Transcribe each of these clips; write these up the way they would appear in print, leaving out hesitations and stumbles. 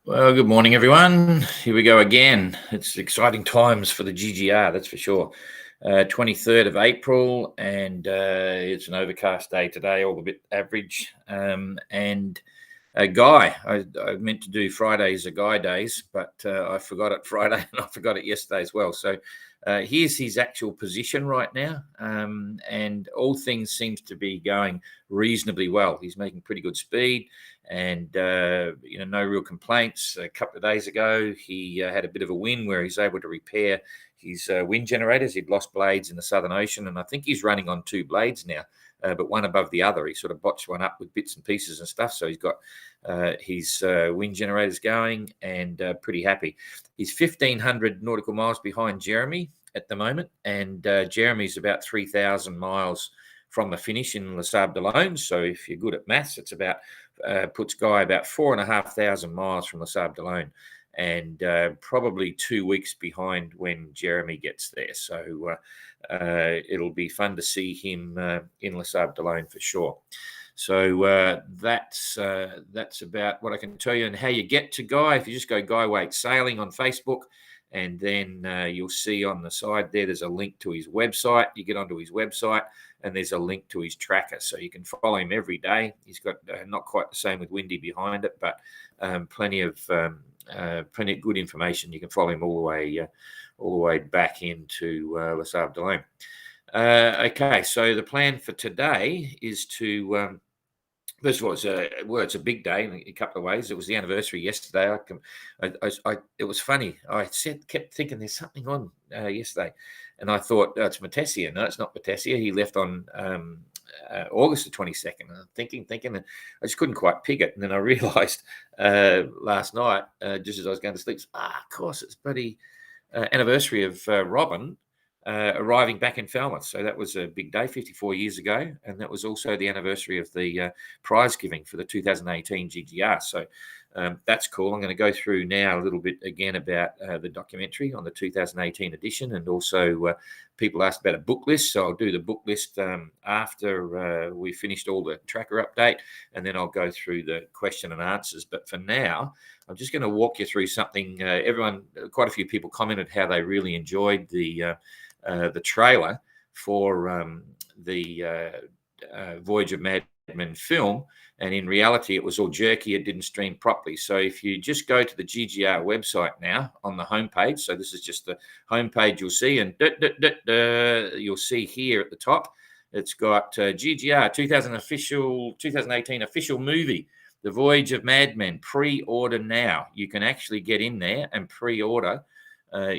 Well, good morning, everyone. Here we go again. It's exciting times for the GGR, that's for sure. 23rd of April, and it's an overcast day today, all a bit average. And Guy, I meant to do Fridays are Guy days, but I forgot it Friday and I forgot it yesterday as well. So here's his actual position right now, and all things seems to be going reasonably well. He's making pretty good speed, and no real complaints. A couple of days ago, he had a bit of a win where he's able to repair his wind generators. He'd lost blades in the Southern Ocean, and I think he's running on two blades now. But one above the other. He sort of botched one up with bits and pieces and stuff. So he's got his wind generators going, and pretty happy. He's 1,500 nautical miles behind Jeremy at the moment, and Jeremy's about 3,000 miles from the finish in Les Sables d'Olonne. So if you're good at maths, it's about puts Guy about 4,500 miles from Les Sables d'Olonne, and probably 2 weeks behind when Jeremy gets there. So it'll be fun to see him in Les Sables d'Olonne for sure. So that's about what I can tell you. And how you get to Guy, if you just go Guy Waite Sailing on Facebook, and then you'll see on the side there's a link to his website. You get onto his website, and there's a link to his tracker, so you can follow him every day. He's got not quite the same with Windy behind it, but plenty of good information. You can follow him all the way back into Les Sables d'Olonne. Okay, so the plan for today is to first of all, it's a big day in a couple of ways. It was the anniversary yesterday. It was funny. Kept thinking there's something on yesterday, and I thought it's Matessia. No, it's not Matessia. He left on August the 22nd. I'm thinking, and I just couldn't quite pick it. And then I realised last night, just as I was going to sleep, of course, it's bloody anniversary of Robin arriving back in Falmouth. So that was a big day, 54 years ago. And that was also the anniversary of the prize giving for the 2018 GGR. So that's cool. I'm going to go through now a little bit again about the documentary on the 2018 edition. And also people asked about a book list. So I'll do the book list after we finished all the tracker update. And then I'll go through the question and answers. But for now, I'm just going to walk you through something. Quite a few people commented how they really enjoyed the trailer for the Voyage of Madmen film, and in reality it was all jerky. It didn't stream properly. So if you just go to the GGR website now on the homepage, so this is just the homepage you'll see, and you'll see here at the top it's got GGR 2018 official movie, The Voyage of Madmen. Pre-order now. You can actually get in there and pre-order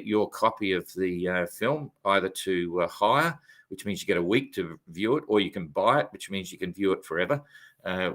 your copy of the film, either to hire, which means you get a week to view it, or you can buy it, which means you can view it forever,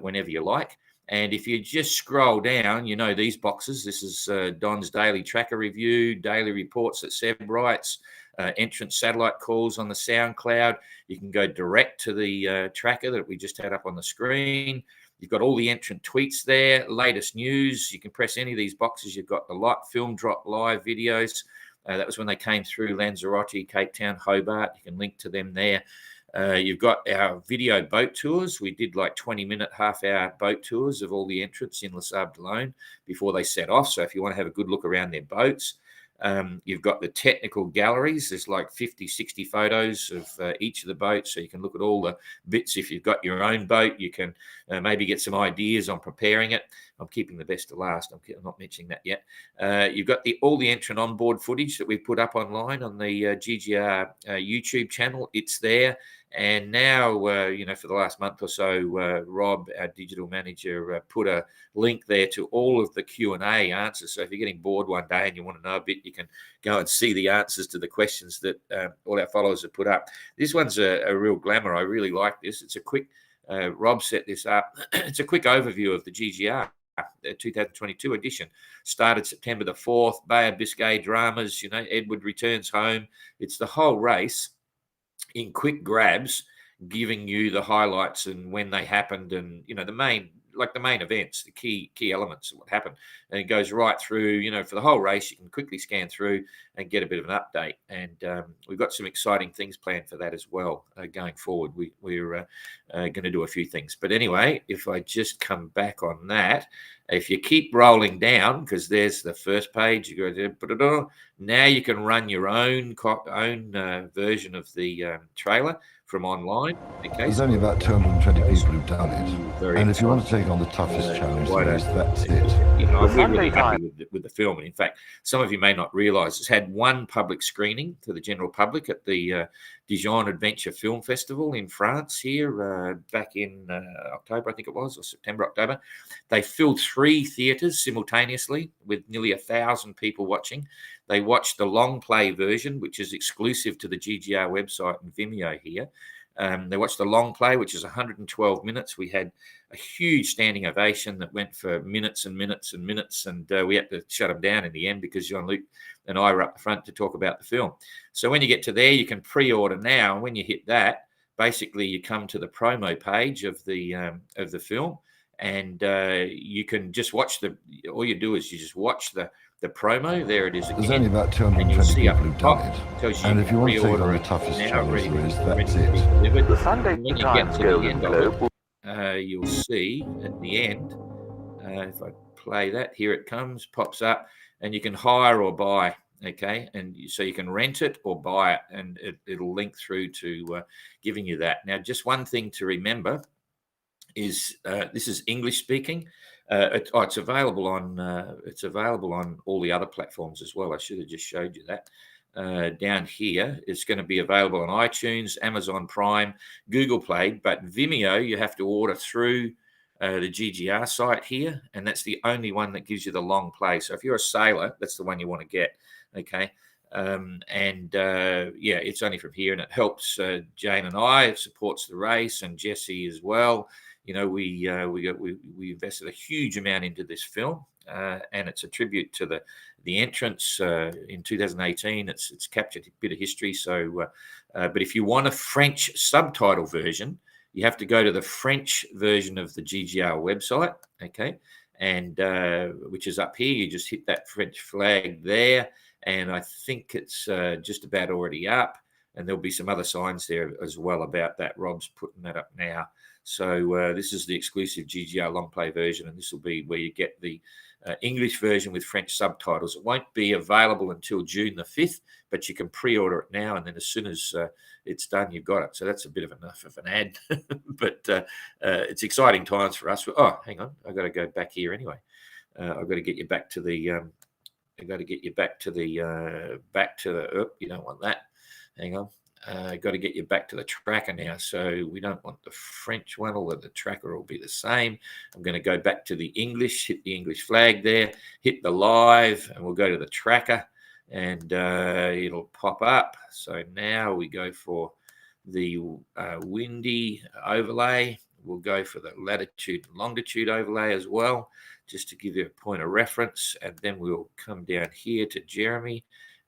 whenever you like. And if you just scroll down, these boxes. This is Don's daily tracker review, daily reports that Seb writes, entrant satellite calls on the SoundCloud. You can go direct to the tracker that we just had up on the screen. You've got all the entrant tweets there, latest news. You can press any of these boxes. You've got the light film drop live videos. That was when they came through Lanzarote, Cape Town, Hobart. You can link to them there. You've got our video boat tours. We did like 20-minute, half-hour boat tours of all the entrants in Les Sables d'Olonne before they set off. So if you want to have a good look around their boats, you've got the technical galleries. There's like 50, 60 photos of each of the boats, so you can look at all the bits. If you've got your own boat, you can maybe get some ideas on preparing it. I'm keeping the best to last. I'm not mentioning that yet. You've got all the entrant onboard footage that we've put up online on the GGR YouTube channel. It's there. And now, for the last month or so, Rob, our digital manager, put a link there to all of the Q&A answers. So if you're getting bored one day and you want to know a bit, you can go and see the answers to the questions that all our followers have put up. This one's a real glamour. I really like this. It's a quick, Rob set this up. It's a quick overview of the GGR. 2022 edition started September the 4th. Bay of Biscay dramas, Edward returns home. It's the whole race in quick grabs, giving you the highlights and when they happened, and the main like the main events, the key elements of what happened, and it goes right through. For the whole race, you can quickly scan through and get a bit of an update. And we've got some exciting things planned for that as well going forward. We're going to do a few things. But anyway, if I just come back on that, if you keep rolling down, because there's the first page, you go to now you can run your own version of the trailer from online. Okay, there's only about 220 people who've done it, and if you want to take on the toughest challenge there is, that's it. We're really happy with the film. And in fact, some of you may not realise it's had one public screening to the general public at the Dijon Adventure Film Festival in France here back in October, I think it was, or September, October. They filled 3 theatres simultaneously with nearly 1,000 people watching. They watched the long play version, which is exclusive to the GGR website and Vimeo here. They watched the long play, which is 112 minutes. We had a huge standing ovation that went for minutes and minutes and minutes, and we had to shut them down in the end because Jean-Luc and I were up the front to talk about the film. So when you get to there, you can pre-order now. And when you hit that, basically you come to the promo page of the film, and you can just watch all you do is you just watch the promo. There it is again. There's only about 220 people who've done it. And if you want to take on the toughest challenge there is, that's it. The Sunday Times Golden Globe. You'll see at the end, if I play that, here it comes, pops up, and you can hire or buy. Okay, and so you can rent it or buy it, and it'll link through to giving you that. Now, just one thing to remember is this is English speaking. It's available on all the other platforms as well. I should have just showed you that. Down here, it's going to be available on iTunes, Amazon Prime, Google Play, but Vimeo you have to order through the GGR site here, and that's the only one that gives you the long play. So if you're a sailor, that's the one you want to get. Okay. It's only from here, and it helps Jane and I. It supports the race, and Jesse as well. We invested a huge amount into this film, and it's a tribute to the entrance in 2018. It's captured a bit of history. So, but if you want a French subtitle version, you have to go to the French version of the GGR website. Okay, and which is up here. You just hit that French flag there, and I think it's just about already up. And there'll be some other signs there as well about that. Rob's putting that up now. So this is the exclusive GGR long play version, and this will be where you get the English version with French subtitles. It won't be available until June the 5th, but you can pre-order it now, and then as soon as it's done, you've got it. So that's a bit of enough of an ad, but it's exciting times for us. Oh, hang on, I've got to go back here anyway. I've got to get you back to the. I've got to get you back to the. Oh, you don't want that. Hang on. Got to get you back to the tracker now. So we don't want the French one, although the tracker will be the same. I'm going to go back to the English, hit the English flag there, hit the live, and we'll go to the tracker, and it'll pop up. So now we go for the windy overlay. We'll go for the latitude and longitude overlay as well, just to give you a point of reference. And then we'll come down here to Jeremy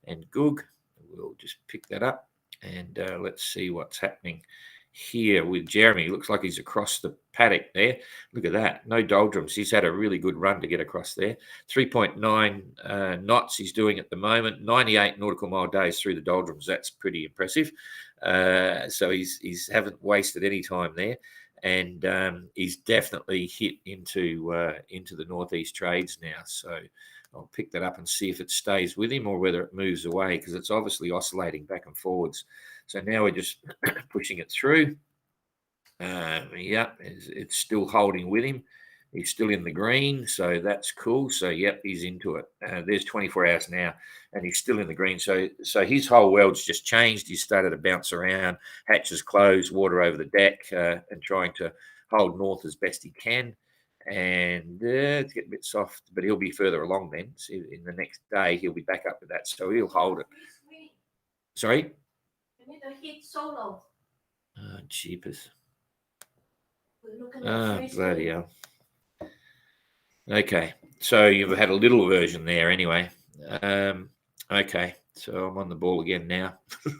and Goog. We'll just pick that up. And let's see what's happening here with Jeremy. It looks like he's across the paddock there. Look at that. No doldrums. He's had a really good run to get across there. 3.9 knots he's doing at the moment. 98 nautical mile days through the doldrums. That's pretty impressive. So he's haven't wasted any time there. And he's definitely hit into the northeast trades now. So I'll pick that up and see if it stays with him or whether it moves away, because it's obviously oscillating back and forwards. So now we're just pushing it through. It's still holding with him. He's still in the green, so that's cool. So, yep, he's into it. There's 24 hours now, and he's still in the green. So his whole world's just changed. He's started to bounce around, hatches closed, water over the deck, and trying to hold north as best he can. And it's getting a bit soft, but he'll be further along then. So in the next day, he'll be back up with that, so he'll hold it. Sorry? You need to hit solo. Oh, jeepers. Oh, bloody hell. Okay, so you've had a little version there anyway. Okay, So I'm on the ball again now.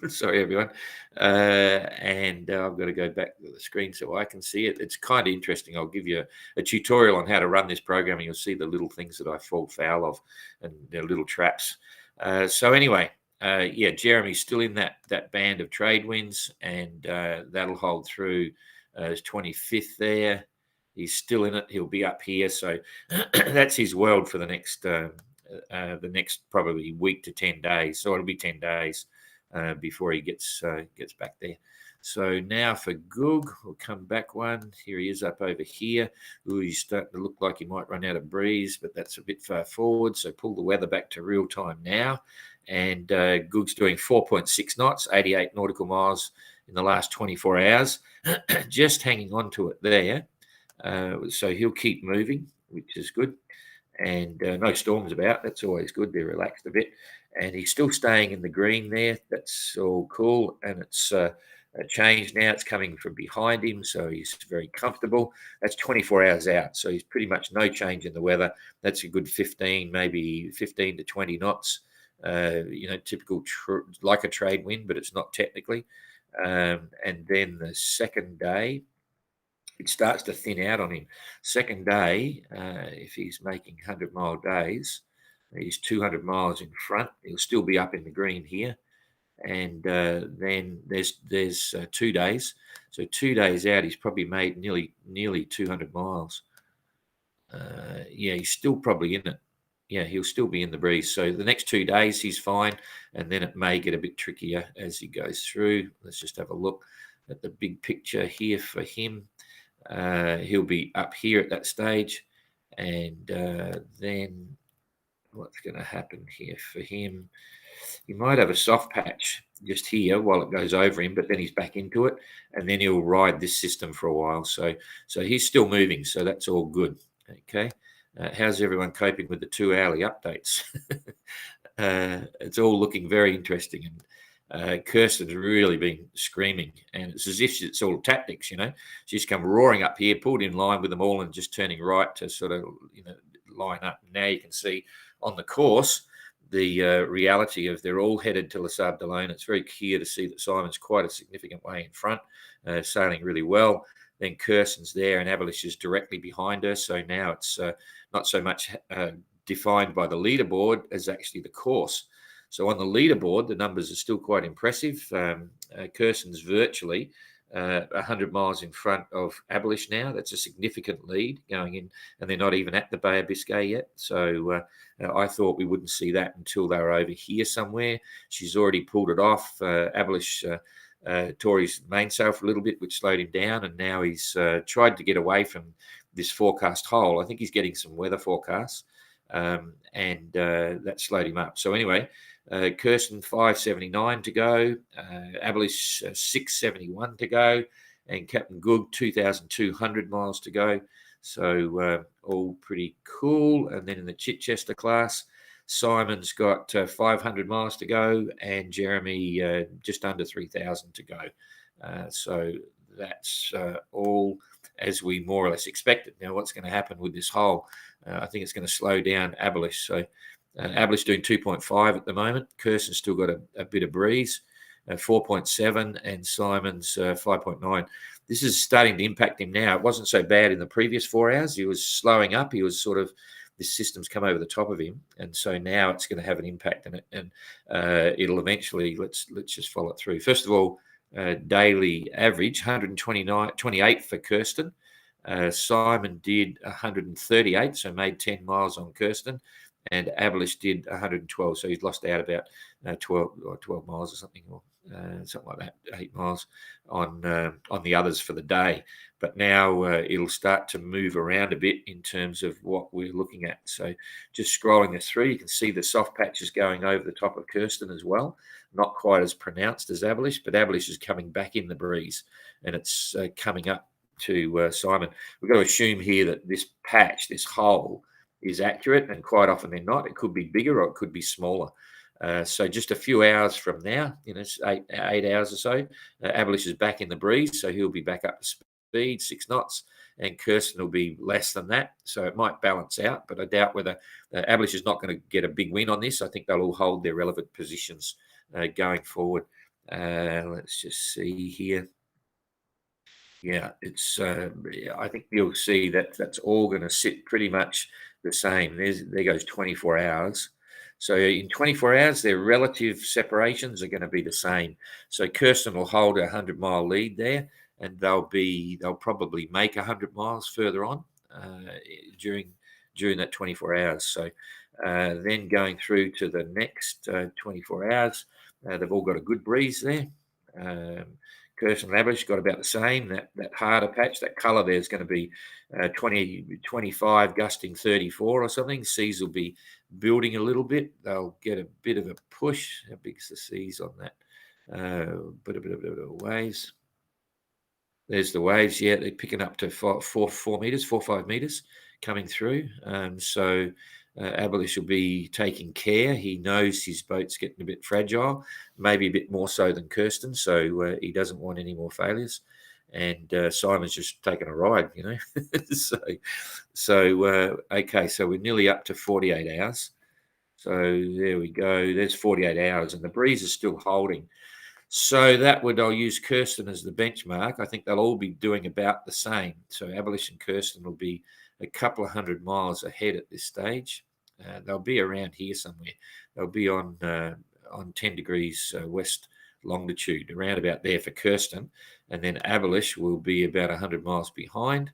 Sorry, everyone. And I've got to go back to the screen so I can see it. It's kind of interesting. I'll give you a tutorial on how to run this program, and you'll see the little things that I fall foul of and the little traps. So anyway, yeah, Jeremy's still in that band of trade winds, and that'll hold through his 25th there. He's still in it. He'll be up here. So that's his world for the next probably week to 10 days. So it'll be 10 days before he gets back there. So now for Goog, we'll come back one. Here he is up over here. Ooh, he's starting to look like he might run out of breeze, but that's a bit far forward. So pull the weather back to real time now. And Goog's doing 4.6 knots, 88 nautical miles in the last 24 hours. Just hanging on to it there. So he'll keep moving, which is good. And no storms about. That's always good. They're relaxed a bit. And he's still staying in the green there. That's all cool. And it's changed now. It's coming from behind him, so he's very comfortable. That's 24 hours out, so he's pretty much no change in the weather. That's a good 15, maybe 15 to 20 knots. Typical like a trade wind, but it's not technically. And then the second day, it starts to thin out on him. Second day, if he's making 100-mile days, he's 200 miles in front. He'll still be up in the green here. And then there's 2 days. So 2 days out, he's probably made nearly 200 miles. Yeah, he's still probably in it. Yeah, he'll still be in the breeze. So the next 2 days, he's fine. And then it may get a bit trickier as he goes through. Let's just have a look at the big picture here for him. He'll be up here at that stage. And then what's going to happen here for him? He might have a soft patch just here while it goes over him, but then he's back into it, and then he'll ride this system for a while. So he's still moving, so that's all good. Okay, how's everyone coping with the 2 hourly updates? It's all looking very interesting, and Kirsten's really been screaming, and it's as if it's all tactics, She's come roaring up here, pulled in line with them all, and just turning right to sort of line up. Now you can see on the course the reality of they're all headed to Les Sables d'Olonne. It's very clear to see that Simon's quite a significant way in front, sailing really well. Then Kirsten's there, and Abelish is directly behind her. So now it's not so much defined by the leaderboard as actually the course. So on the leaderboard, the numbers are still quite impressive. Kirsten's virtually 100 miles in front of Abelish now. That's a significant lead going in, and they're not even at the Bay of Biscay yet. So I thought we wouldn't see that until they were over here somewhere. She's already pulled it off. Abelish tore his mainsail for a little bit, which slowed him down, and now he's tried to get away from this forecast hole. I think he's getting some weather forecasts, and that slowed him up. So anyway, Kirsten 579 to go, Abelish 671 to go, and Captain Goog 2,200 miles to go. So all pretty cool. And then in the Chichester class, Simon's got 500 miles to go, and Jeremy just under 3,000 to go. So that's all as we more or less expected. Now, what's going to happen with this hole? I think it's going to slow down Abelish. So Abelish doing 2.5 at the moment. Kirsten's still got a bit of breeze, 4.7, and Simon's 5.9. This is starting to impact him now. It wasn't so bad in the previous 4 hours. He was slowing up. He was sort of, this system's come over the top of him, and so now it's going to have an impact on it, and it'll eventually, let's just follow it through. First of all, daily average 128 for Kirsten. Simon did 138, so made 10 miles on Kirsten, and Abelish did 112, so he's lost out about 12 miles or something, or something like that, 8 miles on the others for the day. But now it'll start to move around a bit in terms of what we're looking at. So just scrolling this through, you can see the soft patches going over the top of Kirsten as well. Not quite as pronounced as Abelish, but Abelish is coming back in the breeze, and it's coming up to Simon. We've got to assume here that this patch, this hole, is accurate, and quite often they're not. It could be bigger or it could be smaller. So just a few hours from now, it's 8 hours or so, Abelish is back in the breeze, so he'll be back up to speed, 6 knots, and Kirsten will be less than that. So it might balance out, but I doubt whether Abolish is not going to get a big win on this. I think they'll all hold their relevant positions going forward. Let's just see here. Yeah, it's. I think you'll see that that's all going to sit pretty much the same. There goes 24 hours. So in 24 hours, their relative separations are going to be the same. So Kirsten will hold a 100-mile lead there, and they'll probably make 100 miles further on during that 24 hours. So then going through to the next 24 hours, they've all got a good breeze there. Kirsten and Abolish got about the same. That harder patch, that colour there is going to be 25 gusting 34 or something. Seas will be building a little bit. They'll get a bit of a push. How big is the seas on that? Bit of waves. There's the waves. Yeah, they're picking up to 4 meters, 4 or 5 meters coming through. So Abolish will be taking care. He knows his boat's getting a bit fragile, maybe a bit more so than Kirsten. So he doesn't want any more failures. And Simon's just taking a ride, okay, so we're nearly up to 48 hours. So there we go. There's 48 hours, and the breeze is still holding. So I'll use Kirsten as the benchmark. I think they'll all be doing about the same. So Abolish and Kirsten will be a couple of 100 miles ahead at this stage. They'll be around here somewhere. They'll be on 10 degrees west longitude, around about there for Kirsten. And then Abolish will be about 100 miles behind.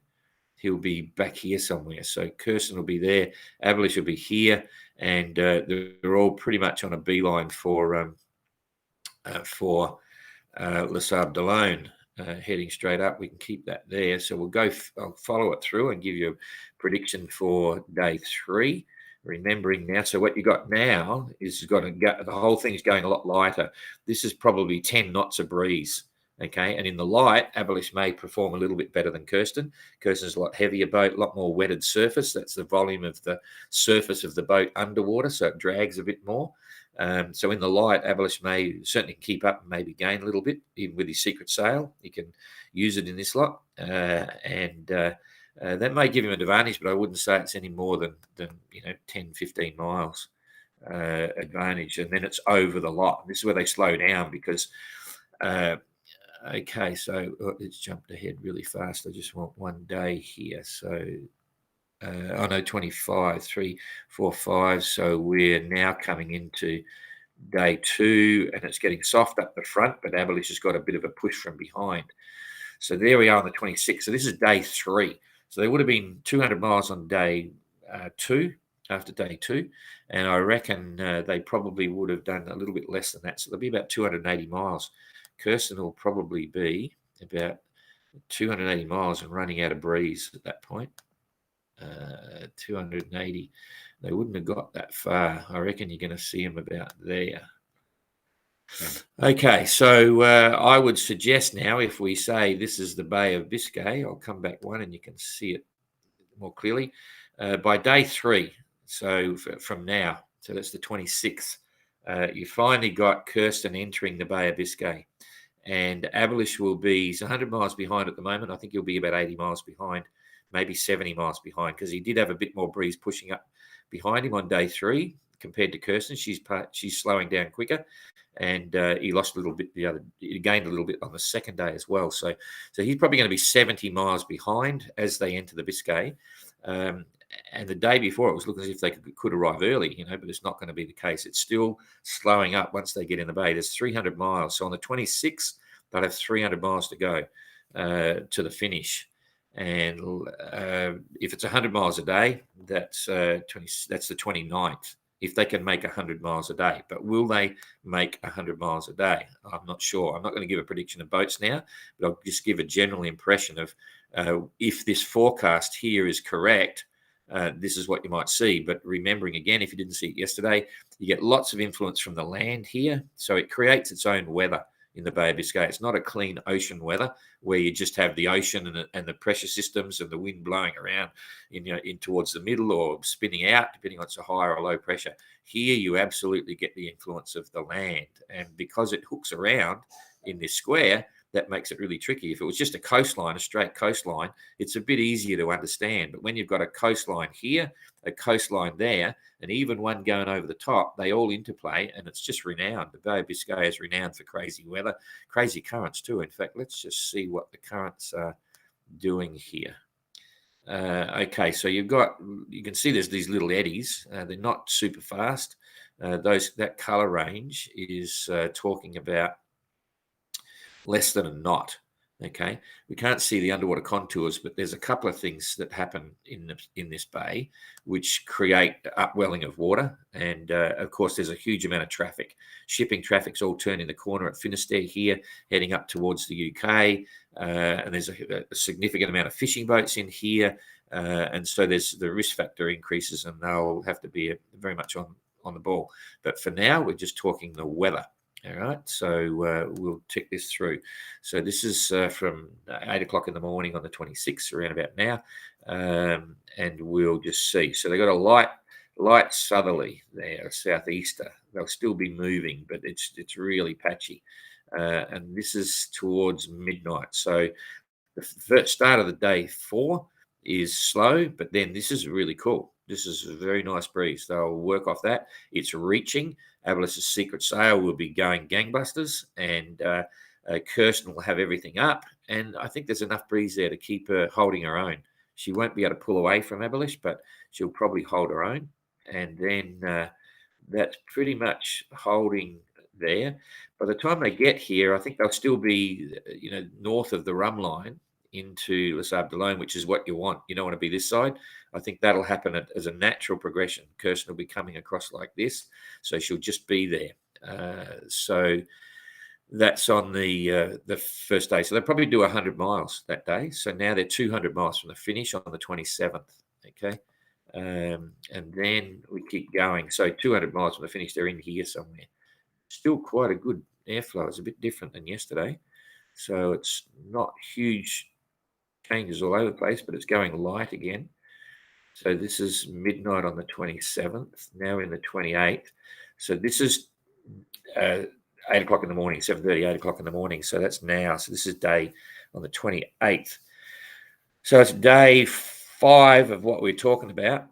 He'll be back here somewhere. So Kirsten will be there. Abolish will be here. And they're all pretty much on a beeline for Les Sables d'Olonne, heading straight up. We can keep that there. So I'll follow it through and give you a prediction for day 3. Remembering now, so what you got now is the whole thing's going a lot lighter. This is probably 10 knots of breeze. Okay, and in the light, Abolish may perform a little bit better than Kirsten. Kirsten's a lot heavier boat, a lot more wetted surface. That's the volume of the surface of the boat underwater, so it drags a bit more. So in the light, Abolish may certainly keep up and maybe gain a little bit, even with his secret sail. He can use it in this lot, and that may give him an advantage, but I wouldn't say it's any more than 10, 15 miles advantage, and then it's over the lot. And this is where they slow down because. Okay, so it's jumped ahead really fast. I just want one day here. So, 25, 3, 4, 5. So we're now coming into day 2, and it's getting soft up the front, but Abolish has got a bit of a push from behind. So there we are on the 26th. So this is day 3. So there would have been 200 miles on day 2, after day 2. And I reckon they probably would have done a little bit less than that. So there'll be about 280 miles. Kirsten will probably be about 280 miles and running out of breeze at that point. 280. They wouldn't have got that far. I reckon you're going to see them about there. Okay, so I would suggest now, if we say this is the Bay of Biscay, I'll come back one and you can see it more clearly. By day 3, so from now, so that's the 26th, you finally got Kirsten entering the Bay of Biscay. And Abolish he's 100 miles behind at the moment. I think he'll be about 80 miles behind, maybe 70 miles behind, because he did have a bit more breeze pushing up behind him on day 3 compared to Kirsten. She's slowing down quicker, and he lost a little bit. He gained a little bit on the second day as well. So he's probably going to be 70 miles behind as they enter the Biscay. And the day before, it was looking as if they could arrive early, but it's not going to be the case. It's still slowing up once they get in the bay. There's 300 miles. So on the 26th, they'll have 300 miles to go to the finish. And if it's 100 miles a day, that's the 29th, if they can make 100 miles a day. But will they make 100 miles a day? I'm not sure. I'm not going to give a prediction of boats now, but I'll just give a general impression of if this forecast here is correct, this is what you might see. But remembering again, if you didn't see it yesterday, you get lots of influence from the land here. So it creates its own weather in the Bay of Biscay. It's not a clean ocean weather where you just have the ocean and the pressure systems and the wind blowing around in towards the middle or spinning out, depending on it's a higher or low pressure. Here you absolutely get the influence of the land. And because it hooks around in this square, that makes it really tricky. If it was just a coastline, a straight coastline, it's a bit easier to understand. But when you've got a coastline here, a coastline there, and even one going over the top, they all interplay, and it's just renowned. The Bay of Biscay is renowned for crazy weather, crazy currents too. In fact, let's just see what the currents are doing here. Okay, so you can see there's these little eddies. They're not super fast. That color range is talking about less than a knot. Okay, we can't see the underwater contours, but there's a couple of things that happen in this bay which create upwelling of water, and of course there's a huge amount of traffic. Shipping traffic's all turning the corner at Finisterre here, heading up towards the UK, and there's a significant amount of fishing boats in here, and so there's the risk factor increases, and they'll have to be very much on the ball. But for now, we're just talking the weather. All right, so we'll tick this through. So this is from 8 o'clock in the morning on the 26th, around about now, and we'll just see. So they've got a light southerly there, southeaster. They'll still be moving, but it's really patchy, and this is towards midnight. So the first start of the day 4 is slow, but then this is really cool. This is a very nice breeze. They'll work off that. It's reaching. Abelis's secret sail will be going gangbusters, and Kirsten will have everything up. And I think there's enough breeze there to keep her holding her own. She won't be able to pull away from Abelis, but she'll probably hold her own. And then that's pretty much holding there. By the time they get here, I think they'll still be, north of the rum line into Les Sables d'Olonne, which is what you want. You don't want to be this side. I think that'll happen as a natural progression. Kirsten will be coming across like this, so she'll just be there. So that's on the first day. So they'll probably do 100 miles that day. So now they're 200 miles from the finish on the 27th. Okay, and then we keep going. So 200 miles from the finish, they're in here somewhere. Still quite a good airflow. It's a bit different than yesterday. So it's not huge changes all over the place, but it's going light again. So this is midnight on the 27th, now in the 28th. So this is 8 o'clock in the morning, 7:30, 8 o'clock in the morning. So that's now. So this is day on the 28th. So it's day 5 of what we're talking about.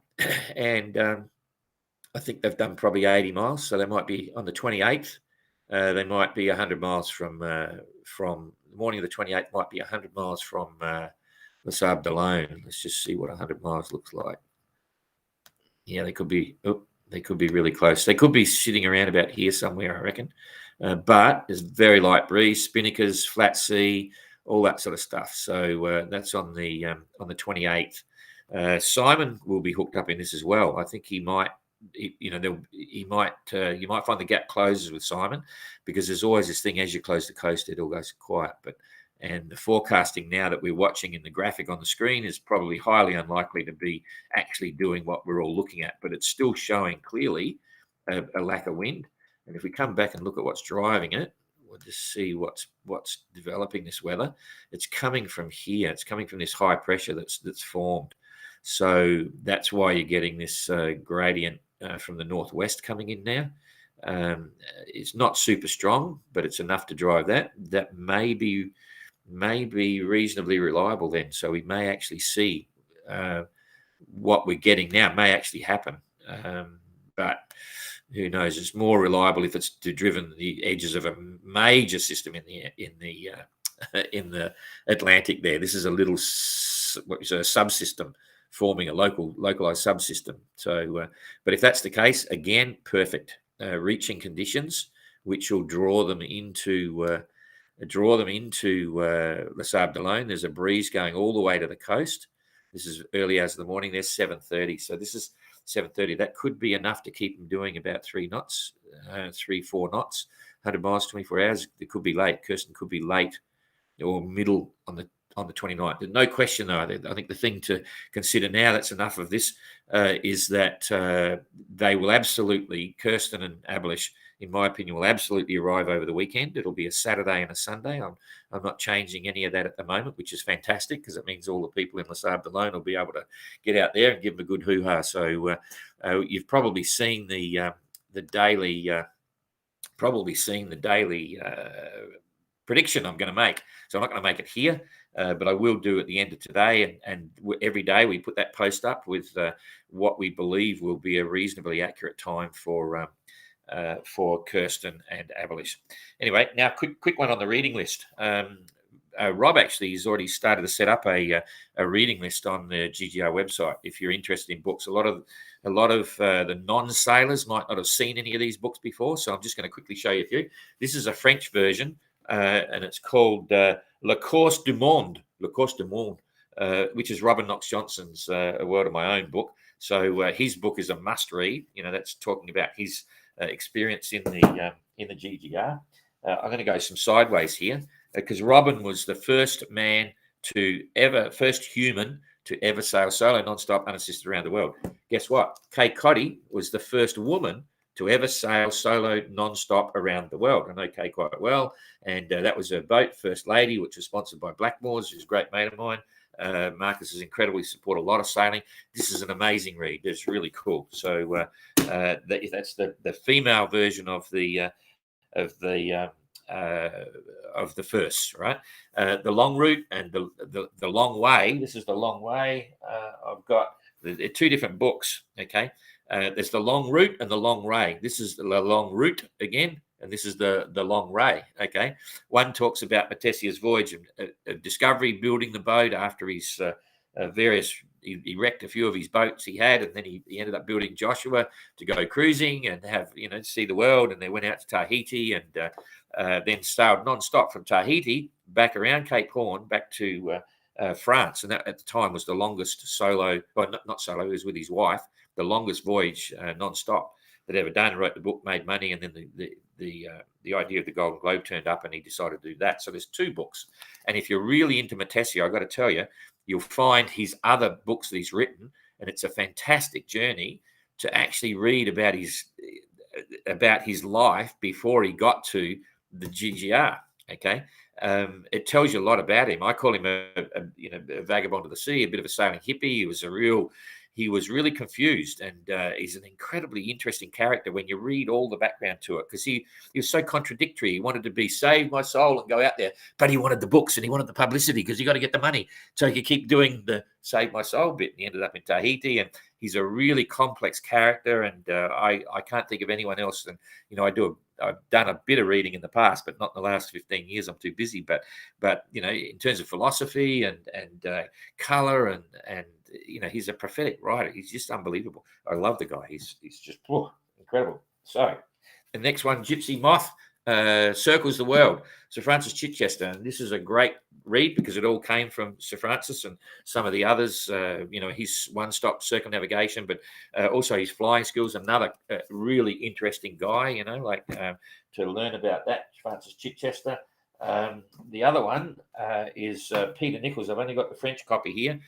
And I think they've done probably 80 miles. So they might be on the 28th. They might be 100 miles from the morning of the 28th, might be 100 miles from Les Sables d'Olonne. Let's just see what 100 miles looks like. Yeah, they could be really close. They could be sitting around about here somewhere, I reckon. But there's very light breeze, spinnakers, flat sea, all that sort of stuff. So that's on the 28th. Simon will be hooked up in this as well. I think he might. You might find the gap closes with Simon, because there's always this thing, as you close the coast, it all goes quiet. And the forecasting now that we're watching in the graphic on the screen is probably highly unlikely to be actually doing what we're all looking at, but it's still showing clearly a lack of wind. And if we come back and look at what's driving it, we'll just see what's developing this weather. It's coming from here. It's coming from this high pressure that's formed. So that's why you're getting this gradient from the northwest coming in now. It's not super strong, but it's enough to drive that. That may be reasonably reliable then. So we may actually see what we're getting now may actually happen. But who knows? It's more reliable if it's driven the edges of a major system in the Atlantic there. This is a little subsystem forming a localized subsystem. So, but if that's the case, again, perfect reaching conditions, which will draw them into Les Sables d'Olonne. There's a breeze going all the way to the coast. This is early hours of the morning. There's 7:30. So this is 7:30. That could be enough to keep them doing about 3 knots, 3-4 knots, 100 miles, 24 hours. It could be late. Kirsten could be late or middle on the 29th. There's no question, though. I think the thing to consider now, that's enough of this, is that they will absolutely, Kirsten and Abelis, in my opinion, will absolutely arrive over the weekend. It'll be a Saturday and a Sunday. I'm not changing any of that at the moment, which is fantastic, because it means all the people in Les Sables d'Olonne will be able to get out there and give them a good hoo-ha. So you've probably seen the daily prediction I'm going to make. So I'm not going to make it here, but I will do at the end of today. And every day we put that post up with what we believe will be a reasonably accurate time for Kirsten and Abolish. Anyway, now quick one on the reading list. Rob actually has already started to set up a reading list on the GGR website. If you're interested in books, a lot of the non-sailors might not have seen any of these books before, so I'm just going to quickly show you a few. This is a French version, and it's called La Course du Monde, which is Robin Knox Johnson's A World of My Own book. So his book is a must-read. That's talking about his experience in the GGR. I'm going to go some sideways here because Robin was the first human to ever sail solo non-stop unassisted around the world. Guess what? Kay Coddy was the first woman to ever sail solo non-stop around the world. I know Kay quite well, and that was her boat, First Lady, which was sponsored by Blackmores, who's a great mate of mine. Marcus has incredibly supported a lot of sailing. This is an amazing read. It's really cool. So that's the female version of the first, right? The long route and the long way. This is the long way. I've got two different books. Okay, there's the long route and the long ray. This is the long route again, and this is the long ray. Okay, one talks about Matessia's voyage of discovery, building the boat after his various. He wrecked a few of his boats he had, and then he ended up building Joshua to go cruising and have see the world. And they went out to Tahiti and then sailed non-stop from Tahiti back around Cape Horn back to France. And that at the time was the longest solo, well, not solo, he was with his wife, the longest voyage non-stop that ever done. Wrote the book, made money, and then the idea of the Golden Globe turned up, and he decided to do that. So there's two books. And if you're really into Matessia, I've got to tell you, you'll find his other books that he's written, and it's a fantastic journey to actually read about his life before he got to the GGR. Okay, it tells you a lot about him. I call him a vagabond of the sea, a bit of a sailing hippie. He was really confused, and he's an incredibly interesting character when you read all the background to it, because he was so contradictory. He wanted to be save my soul and go out there, but he wanted the books and he wanted the publicity because you got to get the money. So he could keep doing the save my soul bit, and he ended up in Tahiti. And he's a really complex character, and I can't think of anyone else. And I've done a bit of reading in the past, but not in the last 15 years. I'm too busy. But in terms of philosophy and color and he's a prophetic writer. He's just unbelievable. I love the guy. He's just incredible. So the next one, Gypsy Moth, Circles the World, Sir Francis Chichester. And this is a great read because it all came from Sir Francis and some of the others, his one-stop circumnavigation, but also his flying skills. Another really interesting guy, to learn about that, Francis Chichester. The other one is Peter Nichols. I've only got the French copy here.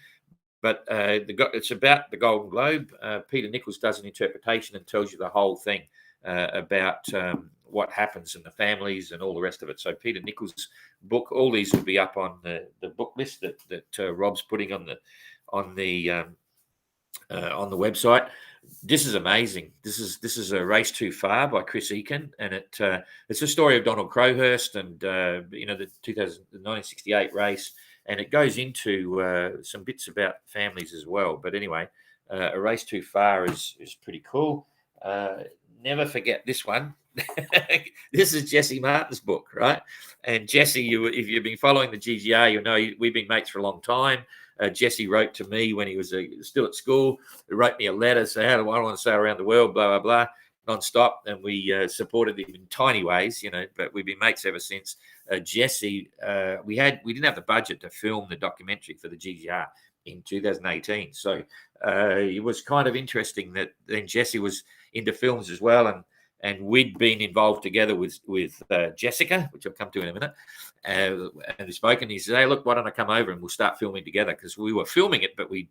But it's about the Golden Globe. Peter Nichols does an interpretation and tells you the whole thing about what happens and the families and all the rest of it. So Peter Nichols' book, all these will be up on the book list that Rob's putting on the website. This is amazing. This is a Race Too Far by Chris Eakin, and it's a story of Donald Crowhurst and the 1968 race. And it goes into some bits about families as well. But anyway, A Race Too Far is pretty cool. Never forget this one. This is Jesse Martin's book, right? And Jesse, if you've been following the GGR, you'll know we've been mates for a long time. Jesse wrote to me when he was still at school. He wrote me a letter saying, "How do I want to sail around the world?" Blah, blah, blah. Non-stop, and we supported him in tiny ways, but we've been mates ever since. Jesse, we didn't have the budget to film the documentary for the GGR in 2018, so it was kind of interesting that then Jesse was into films as well, and we'd been involved together with Jessica, which I'll come to in a minute, and we spoke, and he said, "Hey, look, why don't I come over and we'll start filming together?" Because we were filming it, but we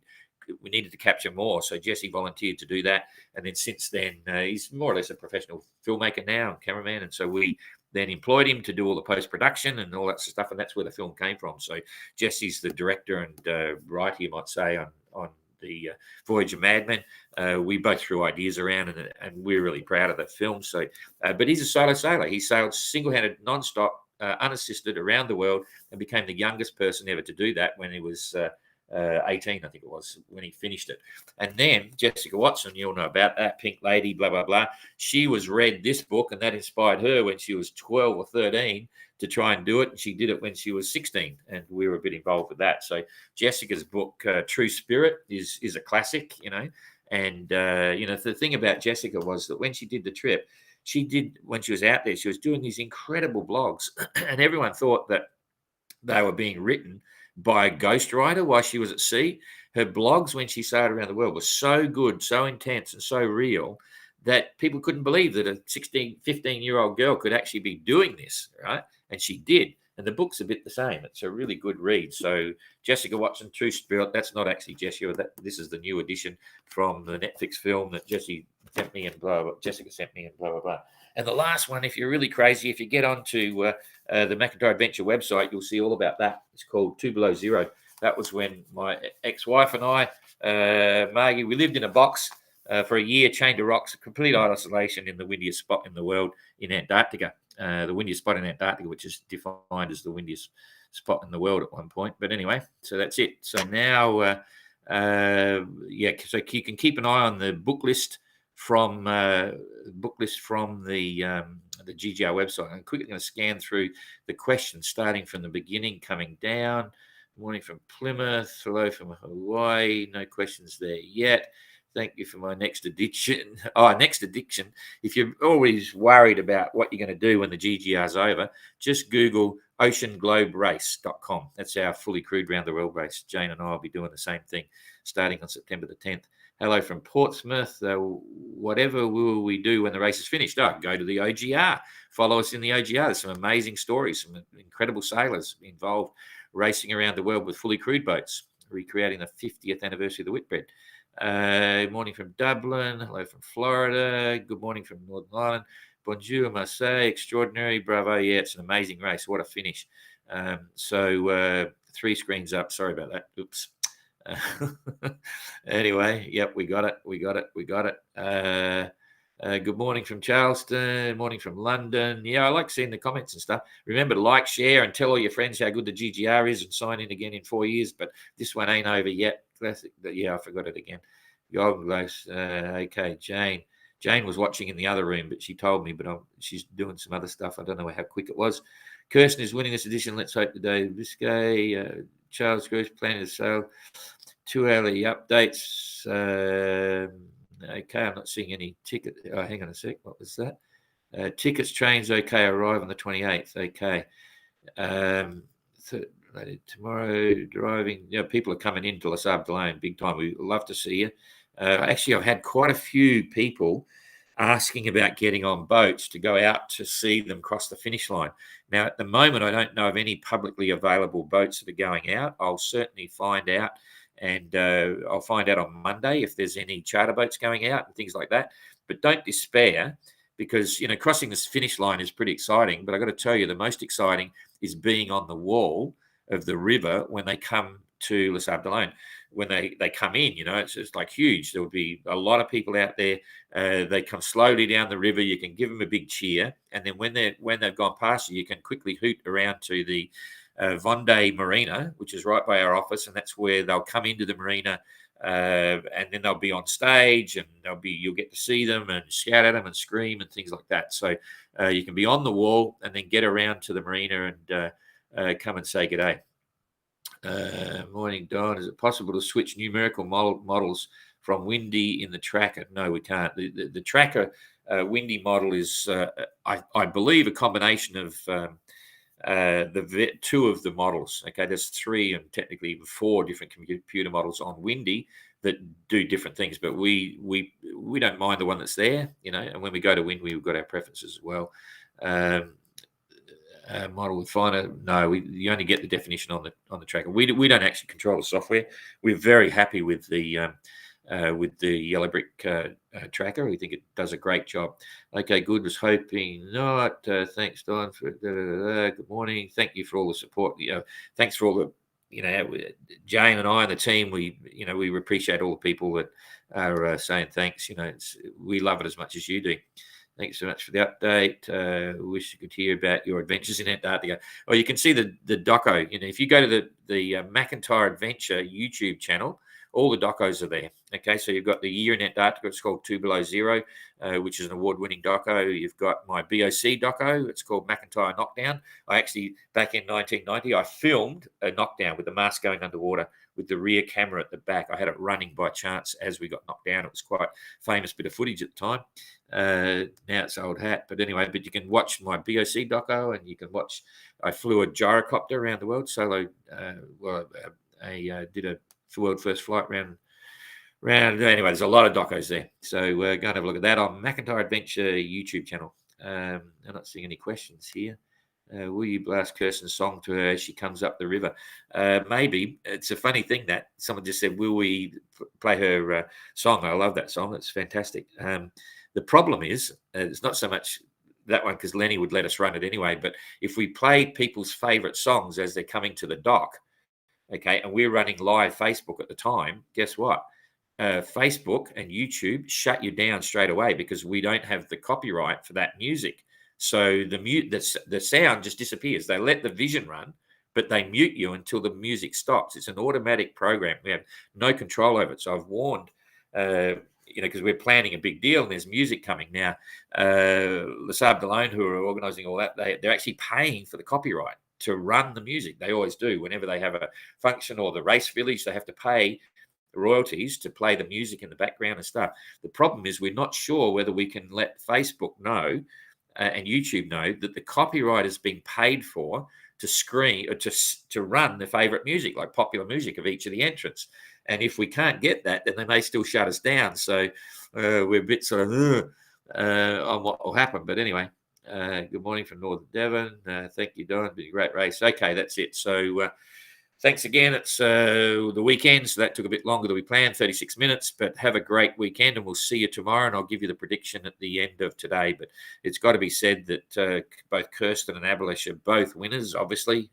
needed to capture more. So Jesse volunteered to do that. And then since then, he's more or less a professional filmmaker now and cameraman. And so we then employed him to do all the post-production and all that sort of stuff. And that's where the film came from. So Jesse's the director and writer, you might say, on the Voyage of Madmen. We both threw ideas around, and we're really proud of that film. So, but he's a solo sailor. He sailed single-handed non-stop unassisted around the world and became the youngest person ever to do that when he was 18, I think it was, when he finished it. And then Jessica Watson, you'll know about that, Pink Lady, blah, blah, blah. She was read this book, and that inspired her when she was 12 or 13 to try and do it. And she did it when she was 16, and we were a bit involved with that. So Jessica's book, True Spirit, is a classic, And, the thing about Jessica was that when she did the trip, when she was out there, she was doing these incredible blogs, and everyone thought that they were being written by a ghostwriter while she was at sea. Her blogs, when she sailed around the world, were so good, so intense, and so real that people couldn't believe that a 16, 15-year-old girl could actually be doing this, right? And she did. And the book's a bit the same. It's a really good read. So Jessica Watson, True Spirit, that's not actually Jessica. This is the new edition from the Netflix film that Jessica sent me and blah, blah, blah. And the last one, if you're really crazy, if you get onto the McIntyre Adventure website, you'll see all about that. It's called 2 Below Zero. That was when my ex-wife and I, Margie, we lived in a box for a year, chained to rocks, complete isolation in the windiest spot in the world in Antarctica. The windiest spot in Antarctica, which is defined as the windiest spot in the world at one point. But anyway, so that's it. So now, so you can keep an eye on the book list from the GGR website. I'm quickly going to scan through the questions, starting from the beginning, coming down. Morning from Plymouth. Hello from Hawaii. No questions there yet. Thank you for my next addiction. If you're always worried about what you're going to do when the GGR is over, just Google oceangloberace.com. That's our fully crewed round the world race. Jane and I will be doing the same thing starting on September the 10th. Hello from Portsmouth. Whatever will we do when the race is finished? Go to the OGR. Follow us in the OGR. There's some amazing stories, some incredible sailors involved racing around the world with fully crewed boats, recreating the 50th anniversary of the Whitbread. Morning from Dublin. Hello from Florida. Good morning from Northern Ireland. Bonjour, Marseille. Extraordinary. Bravo. Yeah, it's an amazing race. What a finish. 3 screens up. Sorry about that. Oops. Anyway, yep, we got it. Good morning from Charleston. Morning from London. Yeah, I like seeing the comments and stuff. Remember to like, share, and tell all your friends how good the GGR is, and sign in again in 4 years. But this one ain't over yet. Classic. Yeah, I forgot it again. Okay, Jane was watching in the other room, but she told me, but she's doing some other stuff. I don't know how quick it was. Kirsten is winning this edition. Let's hope today. Biscay, Charles Gross planning to sail. 2 hourly updates. Okay, I'm not seeing any ticket. Oh, hang on a sec. What was that? Tickets, trains, okay, arrive on the 28th. Okay. Tomorrow, driving. People are coming into Les Sables d'Olonne big time. We love to see you. Actually, I've had quite a few people asking about getting on boats to go out to see them cross the finish line. Now, at the moment, I don't know of any publicly available boats that are going out. I'll certainly find out. And I'll find out on Monday if there's any charter boats going out and things like that. But don't despair, because, crossing this finish line is pretty exciting. But I've got to tell you, the most exciting is being on the wall of the river when they come to Les Sables d'Olonne. When they come in, it's just like huge. There will be a lot of people out there. They come slowly down the river. You can give them a big cheer. And then when they've gone past you can quickly hoot around to the Vendée Marina, which is right by our office, and that's where they'll come into the marina, and then they'll be on stage, and you'll get to see them and shout at them and scream and things like that. So you can be on the wall and then get around to the marina and come and say g'day. Morning, Don. Is it possible to switch numerical models from Windy in the tracker? No, we can't. The tracker Windy model is, I believe, a combination of the 2 of the models. Okay, there's 3 and technically even 4 different computer models on Windy that do different things, but we don't mind the one that's there, and when we go to Windy, we've got our preferences as well. Model with finer, no, you only get the definition on the tracker. We don't actually control the software. We're very happy with the Yellow Brick tracker. We think it does a great job. Okay, good. Was hoping not. Thanks, Don. For good morning. Thank you for all the support. Thanks for all the, Jane and I and the team. We appreciate all the people that are saying thanks. We love it as much as you do. Thanks so much for the update. Wish you could hear about your adventures in Antarctica. Well, you can see the doco. If you go to the McIntyre Adventure YouTube channel, all the docos are there. Okay, so you've got the year in Antarctica. It's called 2 Below Zero, which is an award-winning doco. You've got my BOC doco. It's called McIntyre Knockdown. I actually, back in 1990, I filmed a knockdown with the mask going underwater with the rear camera at the back. I had it running by chance as we got knocked down. It was quite a famous bit of footage at the time. Now it's old hat. But anyway, you can watch my BOC doco, and you can watch, I flew a gyrocopter around the world solo. I did a world first flight round. Anyway, there's a lot of docos there. So go and have a look at that on McIntyre Adventure YouTube channel. I'm not seeing any questions here. Will you blast Kirsten's song to her as she comes up the river? Maybe. It's a funny thing that someone just said, will we play her song? I love that song. It's fantastic. The problem is, it's not so much that one because Lenny would let us run it anyway, but if we played people's favorite songs as they're coming to the dock, okay, and we're running live Facebook at the time, guess what? Facebook and YouTube shut you down straight away because we don't have the copyright for that music. So the sound just disappears. They let the vision run, but they mute you until the music stops. It's an automatic program. We have no control over it. So I've warned, because we're planning a big deal and there's music coming now. Lasab Delone, who are organising all that, they're actually paying for the copyright to run the music. They always do. Whenever they have a function or the race village, they have to pay royalties to play the music in the background and stuff. The problem is we're not sure whether we can let Facebook know and YouTube know that the copyright is being paid for to screen or to run the favorite music, like popular music of each of the entrants. And if we can't get that, then they may still shut us down. So we're a bit sort of on what will happen. But anyway, good morning from Northern Devon. Thank you, Don. It's been a great race. Okay, that's it. So thanks again. It's the weekend, so that took a bit longer than we planned, 36 minutes. But have a great weekend, and we'll see you tomorrow. And I'll give you the prediction at the end of today. But it's got to be said that both Kirsten and Abelish are both winners, obviously.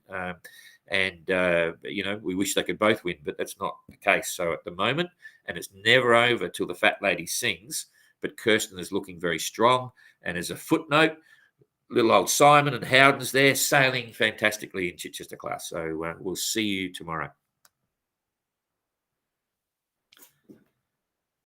We wish they could both win, but that's not the case. So at the moment, and it's never over till the fat lady sings, but Kirsten is looking very strong. And as a footnote, little old Simon and Howden's there sailing fantastically in Chichester class. So we'll see you tomorrow.